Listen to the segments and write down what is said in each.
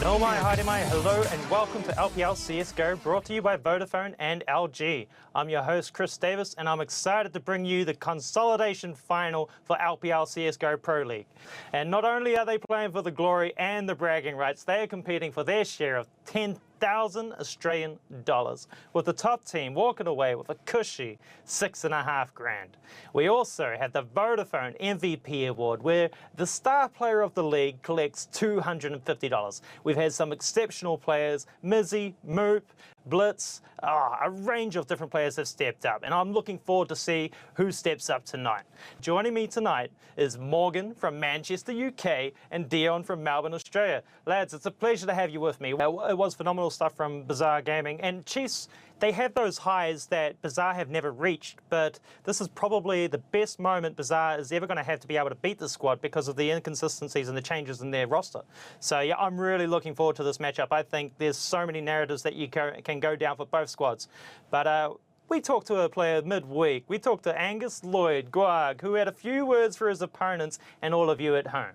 No mai, haere mai, hello and welcome to LPL CSGO, brought to you by Vodafone and LG. I'm your host Chris Davis and I'm excited to bring you the consolidation final for LPL CSGO Pro League. And not only are they playing for the glory and the bragging rights, they are competing for their share of 10,000 Australian dollars, with the top team walking away with a cushy $6.5 grand. We also have the Vodafone MVP award, where the star player of the league collects $250. We've had some exceptional players, Mizzy, Moop, Blitz, a range of different players have stepped up, and I'm looking forward to see who steps up tonight. Joining me tonight is Morgan from Manchester, UK, and Dion from Melbourne, Australia. Lads, it's a pleasure to have you with me. It was phenomenal stuff from Bizarre Gaming, and Chiefs, they have those highs that Bizarre have never reached, but this is probably the best moment Bizarre is ever going to have to be able to beat the squad because of the inconsistencies and the changes in their roster. So yeah, I'm really looking forward to this matchup. I think there's so many narratives that you can go down for both squads. But we talked to a player midweek. We talked to Angus Lloyd Guag, who had a few words for his opponents and all of you at home.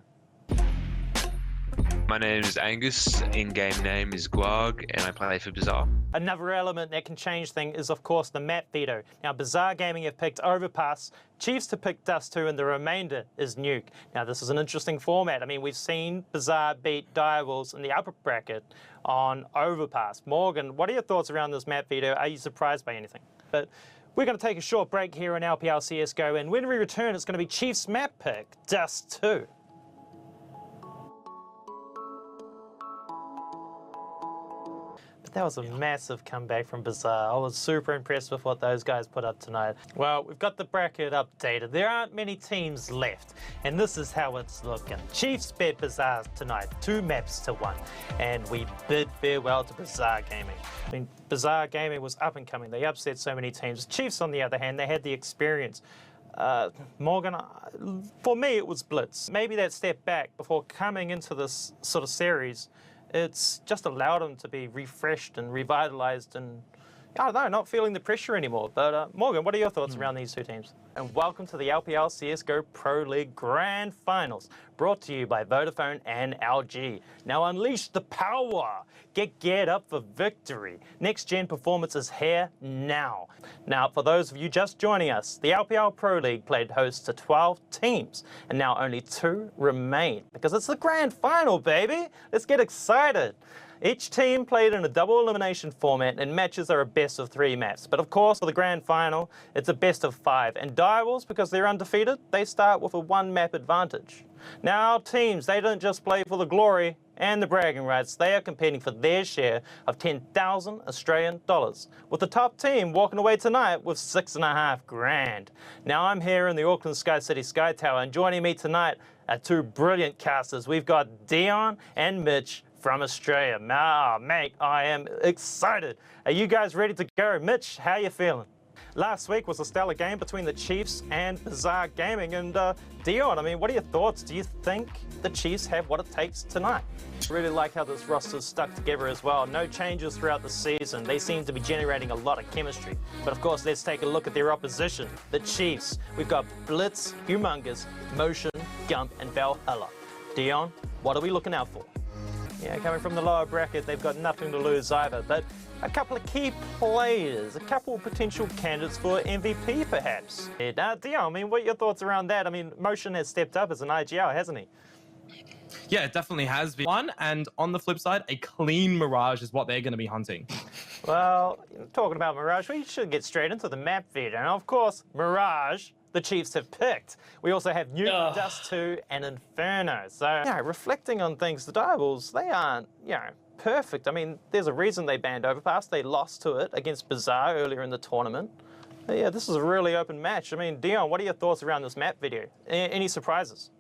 My name is Angus, in-game name is Guag, and I play for Bizarre. Another element that can change things is, of course, the map veto. Now, Bizarre Gaming have picked Overpass, Chiefs to pick Dust 2, and the remainder is Nuke. Now, this is an interesting format. I mean, we've seen Bizarre beat Direwolves in the upper bracket on Overpass. Morgan, what are your thoughts around this map veto? Are you surprised by anything? But we're going to take a short break here in LPL CSGO, and when we return, it's going to be Chiefs map pick, Dust 2. That was a massive comeback from Bizarre. I was super impressed with what those guys put up tonight. Well, we've got the bracket updated. There aren't many teams left, and this is how it's looking. Chiefs bet Bizarre tonight, 2 maps to 1, and we bid farewell to Bizarre Gaming. I mean, Bizarre Gaming was up and coming. They upset so many teams. Chiefs, on the other hand, they had the experience. Morgan, for me, it was Blitz. Maybe that step back before coming into this sort of series, it's just allowed them to be refreshed and revitalized and, I don't know, not feeling the pressure anymore. But Morgan, what are your thoughts around these two teams? And welcome to the LPL CSGO Pro League Grand Finals, brought to you by Vodafone and LG. Now unleash the power. Get geared up for victory. Next gen performance is here now. Now, for those of you just joining us, the LPL Pro League played host to 12 teams, and now only 2 remain, because it's the grand final, baby. Let's get excited. Each team played in a double elimination format, and matches are a best of 3 maps. But of course, for the grand final, it's a best of 5. And Direwolves, because they're undefeated, they start with a 1 map advantage. Now, our teams, they don't just play for the glory and the bragging rights. They are competing for their share of 10,000 Australian dollars, with the top team walking away tonight with $6.5 grand. Now, I'm here in the Auckland Sky City Sky Tower, and joining me tonight are 2 brilliant casters. We've got Dion and Mitch from Australia. Mate, I am excited. Are you guys ready to go? Mitch, how you feeling? Last week was a stellar game between the Chiefs and Bizarre Gaming. And Dion, I mean, what are your thoughts? Do you think the Chiefs have what it takes tonight? Really like how this roster's stuck together as well. No changes throughout the season. They seem to be generating a lot of chemistry. But of course, let's take a look at their opposition, the Chiefs. We've got Blitz, Humongous, Motion, Gump, and Valhalla. Dion, what are we looking out for? Yeah, coming from the lower bracket, they've got nothing to lose either. But a couple of key players, a couple of potential candidates for MVP, perhaps. Dion, I mean, what are your thoughts around that? I mean, Motion has stepped up as an IGL, hasn't he? Yeah, it definitely has been. And on the flip side, a clean Mirage is what they're going to be hunting. Well, talking about Mirage, we should get straight into the map veto. And of course, Mirage, the Chiefs have picked. We also have Nuke, Dust 2, and Inferno. So, reflecting on things, the Direwolves, they aren't, perfect. I mean, there's a reason they banned Overpass. They lost to it against Bizarre earlier in the tournament. But yeah, this is a really open match. I mean, Dion, what are your thoughts around this map video? Any surprises?